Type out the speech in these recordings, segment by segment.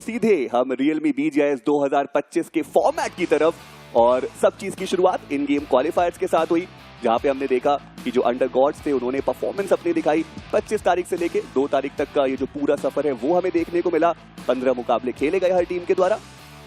सीधे हम Realme BGIS 2025 के फॉर्मेट की तरफ। और सब चीज की शुरुआत इन गेम क्वालिफायर्स के साथ हुई, जहां पे हमने देखा कि जो अंडर गॉड्स थे उन्होंने परफॉर्मेंस अपनी दिखाई। 25 तारीख से लेके 2 तारीख तक का ये जो पूरा सफर है वो हमें देखने को मिला। 15 मुकाबले खेले गए हर टीम के द्वारा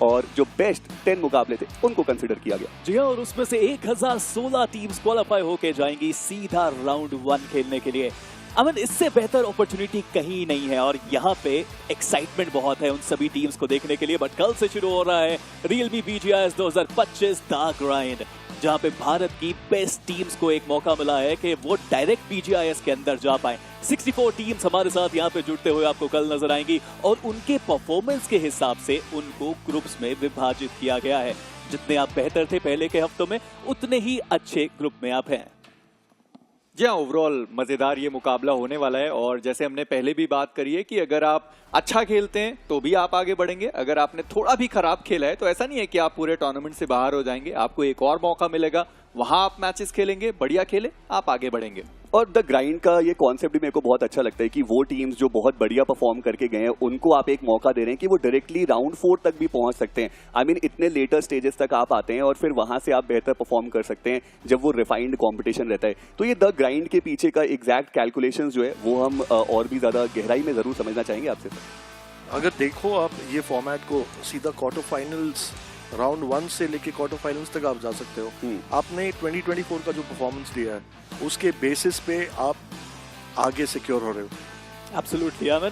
और जो बेस्ट 10 मुकाबले थे उनको कंसिडर किया गया। जी हाँ, और उसमें से 1016 टीम्स क्वालिफाई होके जाएंगी सीधा राउंड 1 खेलने के लिए। अमन, इससे बेहतर अपॉर्चुनिटी कहीं नहीं है और यहाँ पे एक्साइटमेंट बहुत है उन सभी टीम्स को देखने के लिए। बट कल से शुरू हो रहा है Realme BGIS 2025 द ग्राइंड, जहाँ पे भारत की बेस्ट टीम्स को एक मौका मिला है कि वो डायरेक्ट BGIS के अंदर जा पाए। 64 टीम्स हमारे साथ यहाँ पे जुड़ते हुए आपको कल नजर आएंगी और उनके परफॉर्मेंस के हिसाब से उनको ग्रुप्स में विभाजित किया गया है। जितने आप बेहतर थे पहले के हफ्तों में, उतने ही अच्छे ग्रुप में आप हैं। जी हाँ, ओवरऑल मजेदार ये मुकाबला होने वाला है। और जैसे हमने पहले भी बात करी है कि अगर आप अच्छा खेलते हैं तो भी आप आगे बढ़ेंगे, अगर आपने थोड़ा भी खराब खेला है तो ऐसा नहीं है कि आप पूरे टूर्नामेंट से बाहर हो जाएंगे। आपको एक और मौका मिलेगा, वहां आप मैचेस खेलेंगे, बढ़िया खेले, आप आगे बढ़ेंगे। और द ग्राइंड का ये कॉन्सेप्ट भी मेरे को बहुत अच्छा लगता है कि वो टीम्स जो बहुत बढ़िया परफॉर्म करके गए हैं उनको आप एक मौका दे रहे हैं कि वो डायरेक्टली राउंड 4 तक भी पहुंच सकते हैं। आई मीन इतने लेटर स्टेजेस तक आप आते हैं और फिर वहां से आप बेहतर परफॉर्म कर सकते हैं जब वो रिफाइंड कॉम्पिटिशन रहता है। तो ये द ग्राइंड के पीछे का एग्जैक्ट कैलकुलेशन जो है वो हम और भी ज्यादा गहराई में जरूर समझना चाहेंगे आपसे। अगर देखो आप ये फॉर्मेट को, सीधा क्वार्टर फाइनल्स राउंड 1 से लेके क्वार्टर फाइनल्स तक आप जा सकते हो। आपने 2024 का जो परफॉर्मेंस दिया है उसके बेसिस पे आप आगे सिक्योर हो रहे हो। एब्सोल्युटली अमन,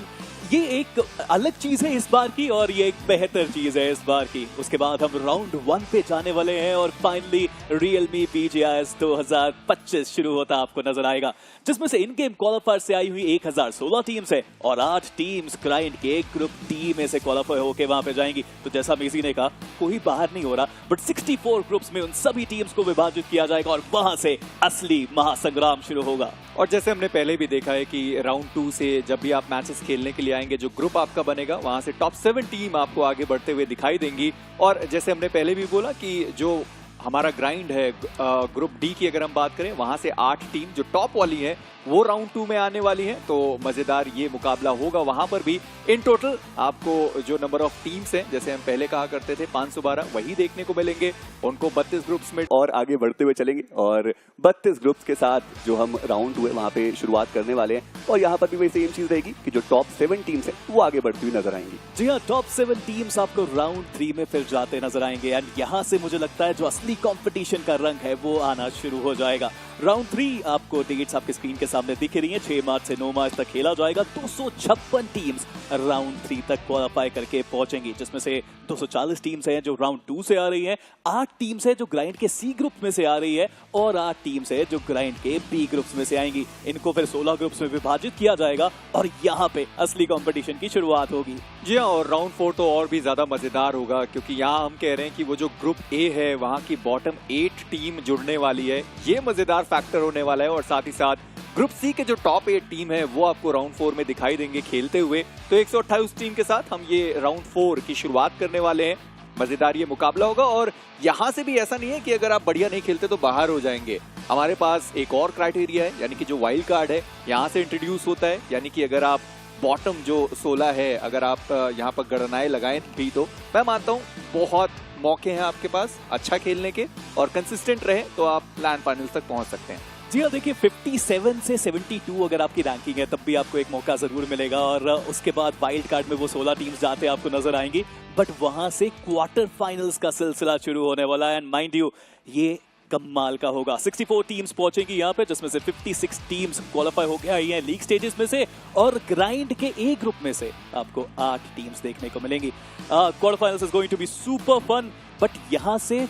ये एक अलग चीज है इस बार की और ये एक बेहतर चीज है इस बार की। उसके बाद हम राउंड 1 पे जाने वाले हैं और फाइनली Realme BGIS 2025 शुरू होता आपको नजर आएगा, जिसमें से इन गेम क्वालिफायर से आई हुई 1016 टीम्स है और 8 टीम्स ग्राइंड के ग्रुप डी में से क्वालिफाई होके वहां पे जाएंगी। तो जैसा मेसी ने कहा, कोई बाहर नहीं हो रहा, बट 64 ग्रुप्स में उन सभी टीम्स को विभाजित किया जाएगा और वहां से असली महासंग्राम शुरू होगा। और जैसे हमने पहले भी देखा है कि राउंड 2 से जब भी आप मैचेस खेलने के लिए आएंगे, जो ग्रुप आपका बनेगा वहां से टॉप 7 टीम आपको आगे बढ़ते हुए दिखाई देंगी। और जैसे हमने पहले भी बोला कि जो हमारा ग्राइंड है ग्रुप डी की अगर हम बात करें, वहां से 8 टीम जो टॉप वाली है वो राउंड 2 में आने वाली है। तो मजेदार ये मुकाबला होगा। वहां पर भी इन टोटल आपको जो नंबर ऑफ टीम्स हैं, जैसे हम पहले कहा करते थे 512, वही देखने को मिलेंगे। उनको 32 ग्रुप्स में और आगे बढ़ते हुए चलेंगे और 32 ग्रुप्स के साथ जो हम राउंड हुए वहां पे शुरुआत करने वाले हैं। और यहाँ पर भी वही सेम चीज रहेगी कि जो टॉप 7 टीम्स हैं वो आगे बढ़ती हुई नजर आएंगी। जी हाँ, टॉप 7 टीम्स आपको राउंड 3 में फिर जाते नजर आएंगे एंड यहाँ से मुझे लगता है जो असली कंपटीशन का रंग है वो आना शुरू हो जाएगा। राउंड 3 आपको डेट्स आपके स्क्रीन के सामने दिख रही हैं। 6 मार्च से 9 मार्च तक खेला जाएगा। 256 टीम्स राउंड 3 तक क्वालिफाई करके पहुंचेंगी, जिसमें से 240 टीम्स हैं जो राउंड 2 से आ रही हैं, 8 टीम्स हैं जो ग्राइंड के सी ग्रुप में से आ रही है और 8 टीम्स हैं जो ग्राइंड के बी ग्रुप्स में से आएंगी। इनको फिर 16 ग्रुप्स में विभाजित किया जाएगा और यहाँ पे असली कंपटीशन की शुरुआत होगी। जी हाँ, और राउंड 4 तो और भी ज्यादा मजेदार होगा, क्योंकि यहाँ हम कह रहे हैं कि वो जो ग्रुप ए है वहाँ की बॉटम 8 टीम जुड़ने वाली है। ये मजेदार फैक्टर होने वाला है। और साथ ही साथ ग्रुप सी के जो टॉप 8 टीम है वो आपको राउंड 4 में दिखाई देंगे खेलते हुए। तो 128 टीम के साथ हम ये राउंड 4 की शुरुआत करने वाले हैं। मजेदार ये मुकाबला होगा और यहाँ से भी ऐसा नहीं है कि अगर आप बढ़िया नहीं खेलते तो बाहर हो जाएंगे। हमारे पास एक और क्राइटेरिया है, यानी कि जो वाइल्ड कार्ड है यहाँ से इंट्रोड्यूस होता है। यानी कि अगर आप बॉटम जो 16 है, अगर आप यहाँ पर गणनाएं लगाएं भी तो मैं मानता हूँ बहुत मौके हैं आपके पास अच्छा खेलने के, और कंसिस्टेंट रहे तो आप प्लान फाइनल तक पहुंच सकते हैं। जी हाँ, देखिए 57 से 72 अगर आपकी रैंकिंग है तब भी आपको एक मौका जरूर मिलेगा और उसके बाद वाइल्ड कार्ड में वो 16 टीम्स जाते आपको नजर आएंगी। बट वहां से क्वार्टर फाइनल्स का सिलसिला शुरू होने वाला है एंड माइंड यू ये कमाल का होगा। 64 टीम्स पहुंचेंगी यहाँ पे, जिसमें से 56 टीम्स क्वालिफाई होकर आई हैं लीग स्टेजेस में से और ग्राइंड के ए ग्रुप में से आपको 8 टीम्स देखने को मिलेंगी। Quarter finals is going to be super fun, but यहाँ से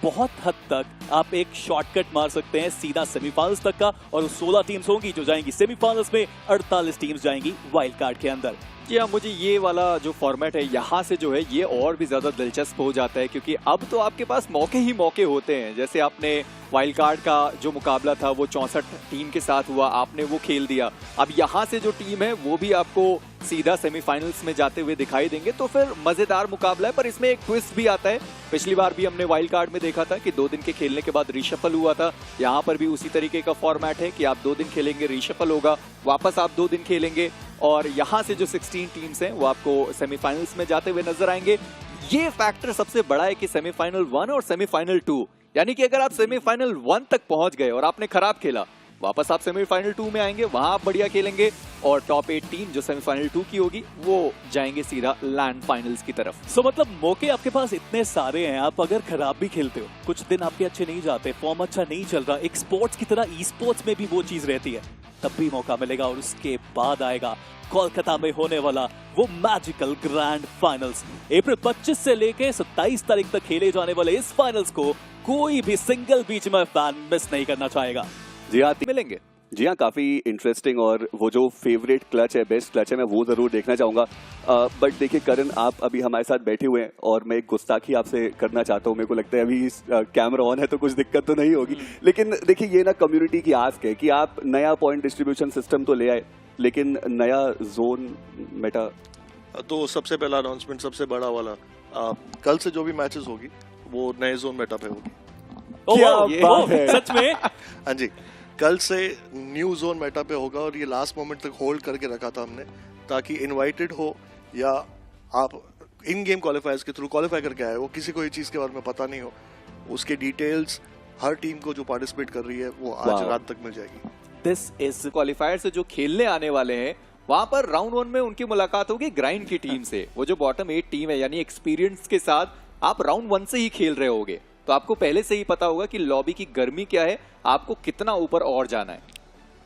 बहुत हद तक आप एक शॉर्टकट मार सकते हैं सीधा सेमीफाइनल्स तक का और 16 टीम्स होंगी जो जाएंगी सेमीफाइनल्स में, 48 टीम्स जाएंगी वाइल्ड कार्ड के अंदर। जी हाँ, मुझे ये वाला जो फॉर्मेट है यहाँ से जो है ये और भी ज्यादा दिलचस्प हो जाता है, क्योंकि अब तो आपके पास मौके ही मौके होते हैं। जैसे आपने वाइल्ड कार्ड का जो मुकाबला था वो 64 टीम के साथ हुआ, आपने वो खेल दिया। अब यहाँ से जो टीम है वो भी आपको सीधा सेमीफाइनल्स में जाते हुए दिखाई देंगे तो फिर मजेदार मुकाबला है। पर इसमें एक ट्विस्ट भी आता है। पिछली बार भी हमने वाइल्ड कार्ड में देखा था कि 2 दिन के खेलने के बाद रीशफल हुआ था। यहाँ पर भी उसी तरीके का फॉर्मेट है कि आप 2 दिन खेलेंगे, रीशफल होगा, वापस आप 2 दिन खेलेंगे और यहाँ से जो 16 टीम्स हैं वो आपको सेमीफाइनल्स में जाते हुए नजर आएंगे। ये फैक्टर सबसे बड़ा है कि सेमीफाइनल 1 और सेमीफाइनल 2, यानी कि अगर आप सेमीफाइनल 1 तक पहुंच गए और आपने खराब खेला, वापस आप सेमीफाइनल 2 में आएंगे, वहां आप बढ़िया खेलेंगे और टॉप 8 टीम जो सेमीफाइनल 2 की होगी वो जाएंगे सीधा लैंड फाइनल्स की तरफ। सो मतलब मौके आपके पास इतने सारे हैं, आप अगर खराब भी खेलते हो, कुछ दिन आपके अच्छे नहीं जाते, फॉर्म अच्छा नहीं चल रहा, एक स्पोर्ट्स की तरह ई स्पोर्ट्स में भी वो चीज रहती है, तब भी मौका मिलेगा। और उसके बाद आएगा कोलकाता में होने वाला वो मैजिकल ग्रैंड फाइनल्स। अप्रैल 25 से लेके 27 तारीख तक खेले जाने वाले इस फाइनल्स को कोई भी सिंगल बीच में फैन मिस नहीं करना चाहेगा। जी हाँ, मिलेंगे। जी हाँ, काफी इंटरेस्टिंग और वो जो फेवरेट क्लच है, बेस्ट क्लच है, मैं वो जरूर देखना चाहूंगा। बट देखिए करण, आप अभी हमारे साथ बैठे हुए हैं और मैं एक गुस्ताखी आपसे करना चाहता हूँ। मेरे को लगता है अभी कैमरा ऑन है तो कुछ दिक्कत तो नहीं होगी, लेकिन देखिए ये ना कम्युनिटी की आस्क है कि आप नया पॉइंट डिस्ट्रीब्यूशन सिस्टम तो ले आए, लेकिन नया जोन मेटा। तो सबसे पहला अनाउंसमेंट, सबसे बड़ा वाला, कल से जो भी मैचेस होगी वो नए जोन मेटा पे होगी। क्या बात है। सच में? हाँ जी, कल से न्यू जोन मेटा पे होगा और ये लास्ट मोमेंट तक होल्ड करके रखा था हमने, ताकि इनवाइटेड हो या आप इन गेम क्वालिफायर्स के थ्रू क्वालिफाई करके आए हो, किसी को ये चीज़ के बारे में पता नहीं हो, उसके डिटेल्स हर टीम को जो पार्टिसिपेट कर रही है वो आज रात तक मिल जाएगी। दिस इज क्वालिफायर से जो खेलने आने वाले हैं वहां पर राउंड 1 में उनकी मुलाकात होगी ग्राइंड की टीम से। वो जो बॉटम 8 टीम है, यानी एक्सपीरियंस के साथ आप राउंड 1 से ही खेल रहे होगे, तो आपको पहले से ही पता होगा कि लॉबी की गर्मी क्या है, आपको कितना ऊपर और जाना है।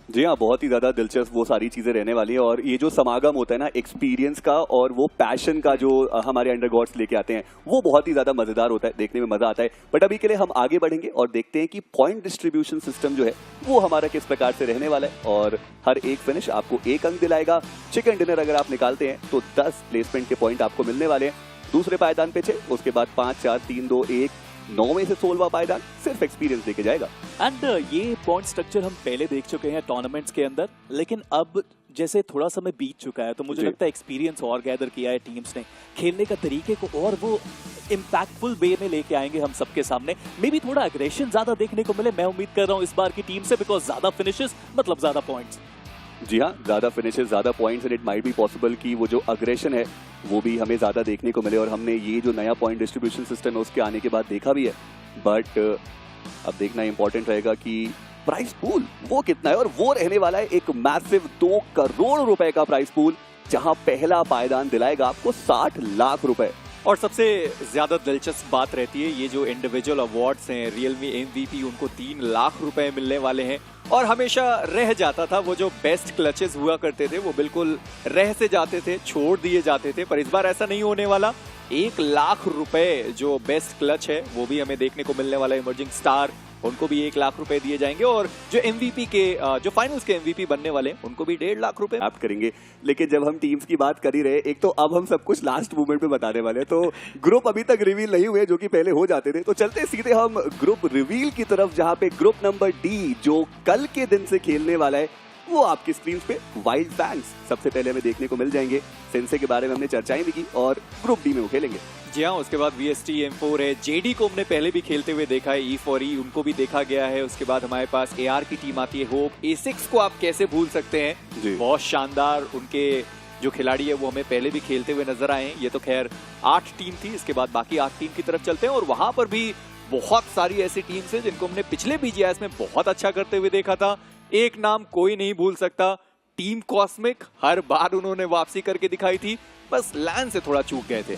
जी हाँ, बहुत ही ज्यादा दिलचस्प वो सारी चीजें रहने वाली है। और ये जो समागम होता है ना एक्सपीरियंस का और वो पैशन का जो हमारे अंडरगॉड्स लेके आते हैं, वो बहुत ही ज्यादा मजेदार होता है, देखने में मजा आता है। बट अभी के लिए हम आगे बढ़ेंगे और देखते हैं कि पॉइंट डिस्ट्रीब्यूशन सिस्टम जो है वो हमारा किस प्रकार से रहने वाला है। और हर एक फिनिश आपको 1 अंक दिलाएगा। चिकन डिनर अगर आप निकालते हैं तो 10 प्लेसमेंट के पॉइंट आपको मिलने वाले हैं। दूसरे पायदान पे 6, उसके बाद 5, 4, 3, 2, 1, 9 में से 16वां पायदान सिर्फ एक्सपीरियंस देके जाएगा। एंड ये पॉइंट स्ट्रक्चर हम पहले देख चुके हैं टूर्नामेंट्स के अंदर, लेकिन अब जैसे थोड़ा समय बीत चुका है तो मुझे लगता है एक्सपीरियंस और गैदर किया है टीम्स ने, खेलने का तरीके को और वो इम्पैक्टफुल वे में लेके आएंगे हम सबके सामने। मे बी थोड़ा अग्रेशन ज्यादा देखने को मिले, मैं उम्मीद कर रहा हूँ इस बार की टीम से, बिकॉज ज्यादा फिनिशेस मतलब ज्यादा पॉइंट्स। जी हाँ, ज्यादा फिनिशेस, ज्यादा points and it might be possible कि वो जो अग्रेशन है वो भी हमें ज्यादा देखने को मिले। और हमने ये जो नया पॉइंट डिस्ट्रीब्यूशन सिस्टम है उसके आने के बाद देखा भी है, बट अब देखना इंपॉर्टेंट रहेगा कि प्राइस पूल वो कितना है। और वो रहने वाला है एक मैसिव 2 करोड़ रुपए का प्राइस पूल, जहां पहला पायदान दिलाएगा आपको 60 लाख रुपए। और सबसे ज्यादा दिलचस्प बात रहती है ये जो इंडिविजुअल अवार्ड्स हैं, रियलमी MVP, उनको 3 लाख रुपए मिलने वाले हैं। और हमेशा रह जाता था वो जो बेस्ट क्लचेस हुआ करते थे, वो बिल्कुल रह से जाते थे, छोड़ दिए जाते थे, पर इस बार ऐसा नहीं होने वाला। 1 लाख रुपए जो बेस्ट क्लच है वो भी हमें देखने को मिलने वाला है। इमर्जिंग स्टार, उनको भी 1 लाख रुपए दिए जाएंगे और जो MVP के जो फाइनल्स के MVP बनने वाले हैं उनको भी 1.5 लाख रुपए आप करेंगे। लेकिन जब हम टीम्स की बात कर ही रहे, एक तो अब हम सब कुछ लास्ट मोमेंट पे बताने वाले हैं, तो ग्रुप अभी तक रिवील नहीं हुए जो कि पहले हो जाते थे। तो चलते सीधे हम ग्रुप रिवील की तरफ, जहां पे ग्रुप नंबर D जो कल के दिन से खेलने वाला है वो आपकी स्क्रीन पे वाइल्ड फैंग्स सबसे पहले हमें देखने को मिल जाएंगे। सेंसे के बारे में हमने चर्चाएं भी की और ग्रुप D में वो खेलेंगे। जी हाँ, उसके बाद VST M4 है, JD को हमने पहले भी खेलते हुए देखा है, E4E उनको भी देखा गया है। उसके बाद हमारे पास AR की टीम आती है, होप। A6 को आप कैसे भूल सकते हैं, बहुत शानदार उनके जो खिलाड़ी है वो हमें पहले भी खेलते हुए नजर आए हैं। ये तो खैर 8 टीम थी, इसके बाद बाकी 8 टीम की तरफ चलते हैं और वहां पर भी बहुत सारी ऐसी टीम्स है जिनको हमने पिछले BGIS में बहुत अच्छा करते हुए देखा था। एक नाम कोई नहीं भूल सकता, टीम कॉस्मिक। हर बार उन्होंने वापसी करके दिखाई थी, बस लैंड से थोड़ा चूक गए थे।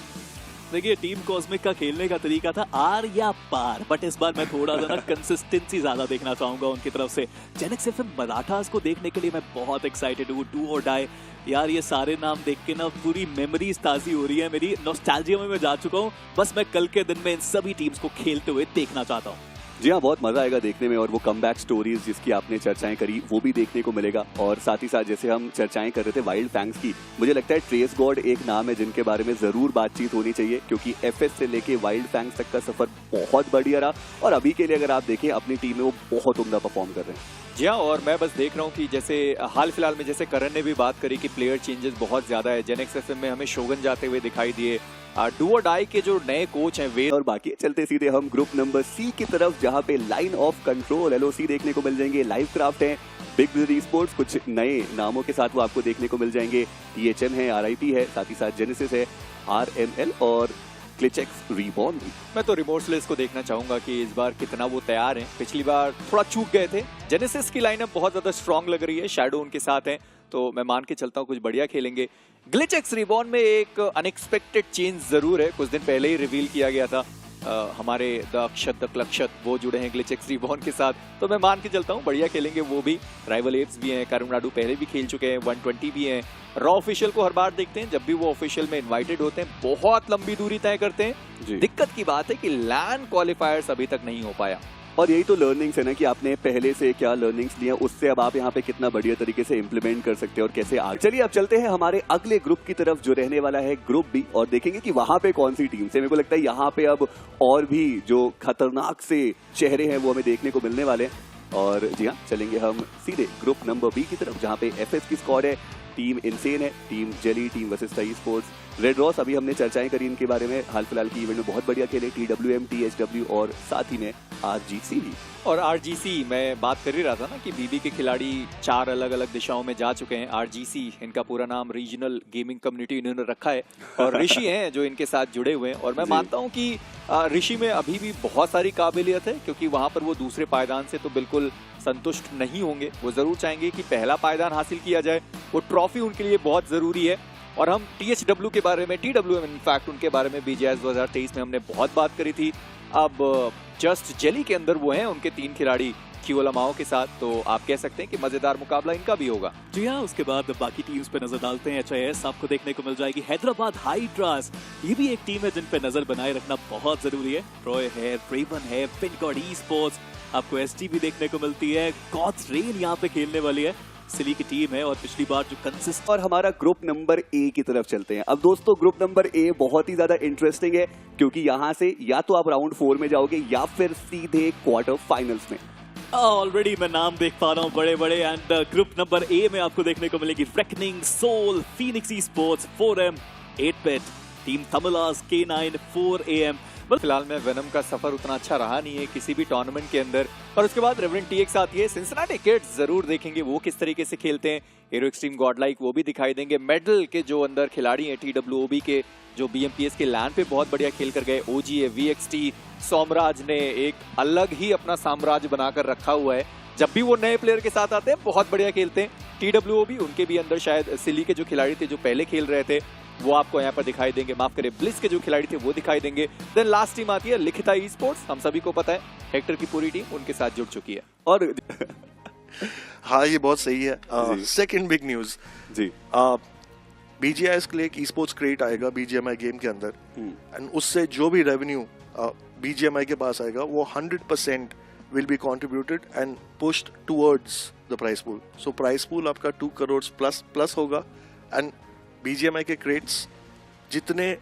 देखिए टीम कॉस्मिक का खेलने का तरीका था आर या पार, बट इस बार मैं थोड़ा सा ना कंसिस्टेंसी ज्यादा देखना चाहूंगा उनकी तरफ से। जेनिक्स FM मराठास को देखने के लिए मैं बहुत एक्साइटेड हूँ। डू और डाई यार, ये सारे नाम देख के ना पूरी मेमोरीज ताजी हो रही है मेरी, नॉस्टैल्जिया में मैं जा चुका हूँ। बस मैं कल के दिन में इन सभी टीम्स को खेलते हुए देखना चाहता हूँ। जी हाँ, बहुत मजा आएगा देखने में। और वो कमबैक स्टोरीज जिसकी आपने चर्चाएं करी वो भी देखने को मिलेगा। और साथ ही साथ जैसे हम चर्चाएं कर रहे थे वाइल्ड फैंग्स की, मुझे लगता है ट्रेस गॉड एक नाम है जिनके बारे में जरूर बातचीत होनी चाहिए, क्योंकि FS से लेके वाइल्ड फैंग्स तक का सफर बहुत बढ़िया रहा। और अभी के लिए अगर आप देखें अपनी टीम में वो बहुत उम्दा परफॉर्म कर रहे हैं। जी हाँ, और मैं बस देख रहा हूँ कि जैसे हाल फिलहाल में जैसे करण ने भी बात करी कि प्लेयर चेंजेस बहुत ज्यादा है। जेनेक्स एफएम में हमें शोगन जाते हुए दिखाई दिए। डू और डाई के जो नए कोच हैं वे और बाकी चलते सीधे हम ग्रुप नंबर सी की तरफ, जहां पे लाइन ऑफ कंट्रोल LOC देखने को मिल जाएंगे, लाइव क्राफ्ट है, बिग ब्रदर स्पोर्ट्स, कुछ नए नामों के साथ वो आपको देखने को मिल जाएंगे, THM है, RIP है, साथ ही साथ जेनेसिस है, RML और ग्लिचेक्स रीबॉर्न भी। मैं तो रिमोर्सलेस को देखना चाहूंगा कि इस बार कितना वो तैयार हैं। पिछली बार थोड़ा चूक गए थे। जेनेसिस की लाइनअप बहुत ज्यादा स्ट्रांग लग रही है, शैडो उनके साथ हैं, तो मैं मान के चलता हूँ कुछ बढ़िया खेलेंगे। ग्लिचेक्स रीबॉर्न में एक अनएक्सपेक्टेड चेंज जरूर है, कुछ दिन पहले ही रिवील किया गया था। हमारे द अक्षत द क्लक्षत वो जुड़े हैं ग्लिचेक्स रीबॉर्न के साथ, तो मैं मान के चलता हूँ बढ़िया खेलेंगे वो भी। राइवल एप्स भी हैं, करुणाडू पहले भी खेल चुके हैं, 120 भी हैं। रॉ ऑफिशियल को हर बार देखते हैं, जब भी वो ऑफिशियल में इनवाइटेड होते हैं बहुत लंबी दूरी तय करते हैं। दिक्कत की बात है कि लैन क्वालिफायर्स अभी तक नहीं हो पाया। और यही तो लर्निंग्स है ना, कि आपने पहले से क्या लर्निंग्स लिया, उससे अब आप यहाँ पे कितना बढ़िया तरीके से इंप्लीमेंट कर सकते हैं और कैसे आगे। चलिए अब चलते हैं हमारे अगले ग्रुप की तरफ, जो रहने वाला है ग्रुप बी, और देखेंगे कि वहां पे कौन सी टीम से। मेरे को लगता है यहाँ पे अब और भी जो खतरनाक से चेहरे हैं वो हमें देखने को मिलने वाले हैं। और जी हाँ, चलेंगे हम सीधे ग्रुप नंबर बी की तरफ, जहाँ पे FS की स्क्वाड है, टीम इनसेन है, team jelly, team Vashishtha sports, red Ross, अभी हमने चर्चाएं करी इनके बारे में, हाल फिलहाल की इवेंट में बहुत बढ़िया खेले, TWM, THW और साथ ही में RGC भी। और RGC मैं बात कर ही रहा था ना कि BB के खिलाड़ी 4 अलग अलग दिशाओं में जा चुके हैं। RGC इनका पूरा नाम रीजनल गेमिंग कम्युनिटी इन्होंने रखा है, और ऋषि हैं जो इनके साथ जुड़े हुए हैं। और मैं मानता हूं कि ऋषि में अभी भी बहुत सारी काबिलियत है, क्योंकि वहां पर वो दूसरे पायदान से तो बिल्कुल संतुष्ट नहीं होंगे। वो जरूर चाहेंगे कि पहला पायदान हासिल किया जाए, वो ट्रॉफी उनके लिए बहुत जरूरी है। और हम THW के बारे में, TWM इनफैक्ट उनके बारे में BGS 2023 में हमने बहुत बात करी थी। अब जस्ट जेली के अंदर वो हैं उनके 3 खिलाड़ी क्यूलामाओ के साथ, तो आप कह सकते हैं कि मजेदार मुकाबला इनका भी होगा। जी हाँ, उसके बाद बाकी टीम्स पे नजर डालते हैं। HIS आपको देखने को मिल जाएगी, हैदराबाद हाइड्रास, ये भी एक टीम है जिन पे नजर बनाए रखना बहुत जरूरी है। ट्रॉय है, रेवन है, पिनकॉर्ड स्पोर्ट्स, आपको ST भी देखने को मिलती है, गॉड्स रेन यहाँ पे खेलने वाली है, सिली की टीम है, और पिछली बार जो कंसिस्ट। और हमारा ग्रुप नंबर A की तरफ चलते हैं। अब दोस्तों ग्रुप नंबर A बहुत ही ज्यादा इंटरेस्टिंग है, क्योंकि यहाँ से या तो आप राउंड 4 में जाओगे या फिर सीधे क्वार्टर फाइनल्स में। ऑलरेडी मैं नाम देख पा रहा हूँ बड़े बड़े। एंड ग्रुप नंबर A में आपको देखने को मिलेगी Reckoning, Soul, Phoenix Sports, 4M, 8-Bit, team Tamilas, K9, 4AM। फिलहाल में वेनम का सफर उतना अच्छा रहा नहीं है किसी भी टूर्नामेंट के अंदर। और उसके बाद रेवरेंट TX आती है, सिंसिनाटी किड्स जरूर देखेंगे वो किस तरीके से खेलते हैं। एरो एक्सट्रीम गॉडलाइक वो भी दिखाई देंगे। मेडल के जो अंदर खिलाड़ी हैं TWOB के, जो BMPS के लैंड पे बहुत बढ़िया खेल कर गए। OG है, VXT, सोमराज ने एक अलग ही अपना साम्राज्य बनाकर रखा हुआ है। जब भी वो नए प्लेयर के साथ आते हैं बहुत बढ़िया खेलते हैं। TWOB उनके भी अंदर शायद सिली के जो खिलाड़ी थे जो पहले खेल रहे थे वो आपको यहाँ पर दिखाई देंगे, माफ करें ब्लिस के जो खिलाड़ी थे वो दिखाई देंगे। देन लास्ट टीम आती है लिखिता स्पोर्ट्स, हम सभी को पता है हेक्टर की पूरी टीम उनके साथ जुड़ चुकी है। और हाँ, ये बहुत सही है। सेकंड बिग न्यूज जी, BGIS के लिए एक स्पोर्ट्स क्रेट आएगा BGMI गेम के अंदर, एंड उससे जो भी रेवेन्यू BGMI के पास आएगा वो 100% will be contributed and pushed towards the price pool. So price pool आपका 2 करोड़ प्लस होगा, एंड BGMI के क्रेट्स जितने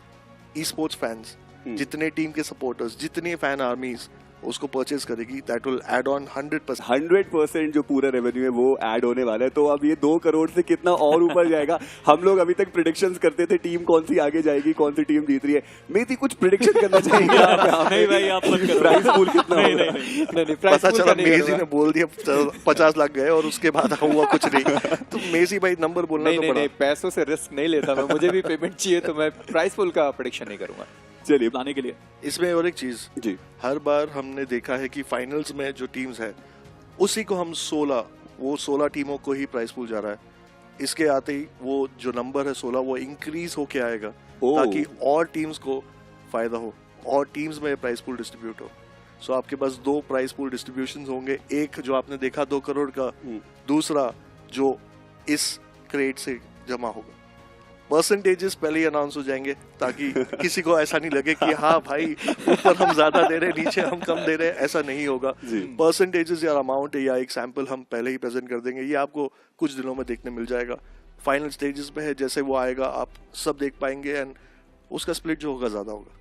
स्पोर्ट्स फैंस, जितने टीम के सपोर्टर्स, जितने फैन आर्मीज उसको परचेज करेगी, दैट विल ऐड ऑन 100% जो पूरा रेवेन्यू है वो ऐड होने वाला है। तो अब ये 2 करोड़ से कितना और ऊपर जाएगा। हम लोग अभी तक प्रेडिक्शंस करते थे टीम कौन सी आगे जाएगी, कौन सी टीम जीत रही है। मेरी कुछ प्रेडिक्शन करना चाहेंगे आप? नहीं भाई, आप मत करो। प्राइस पूल कितना होगा? नहीं, पता चला मेसी ने बोल दिया 50 लाख गए और उसके बाद हुआ कुछ नहीं। तो मेसी भाई नंबर बोलना तो पड़ा। नहीं, पैसों से रिस्क नहीं लेता मैं, मुझे भी पेमेंट चाहिए, तो मैं प्राइस पूल का प्रेडिक्शन नहीं करूंगा। चलिए लाने के लिए इसमें और एक चीज जी, हर बार हमने देखा है कि फाइनल्स में जो टीम्स है उसी को हम 16 टीमों को ही प्राइस पूल जा रहा है। इसके आते ही वो जो नंबर है 16 वो इंक्रीज होके आएगा, ताकि और टीम्स को फायदा हो और टीम्स में प्राइस पूल डिस्ट्रीब्यूट हो। सो आपके पास 2 प्राइस पूल डिस्ट्रीब्यूशन होंगे, एक जो आपने देखा 2 करोड़ का, दूसरा जो इस क्रेट से जमा होगा। परसेंटेजेस पहले ही अनाउंस हो जाएंगे ताकि किसी को ऐसा नहीं लगे कि हाँ भाई ऊपर हम ज्यादा दे रहे हैं नीचे हम कम दे रहे हैं, ऐसा नहीं होगा। परसेंटेजेस या अमाउंट या एक सैंपल हम पहले ही प्रेजेंट कर देंगे, ये आपको कुछ दिनों में देखने मिल जाएगा। फाइनल स्टेजेस पे है, जैसे वो आएगा आप सब देख पाएंगे एंड उसका स्प्लिट जो होगा ज्यादा होगा।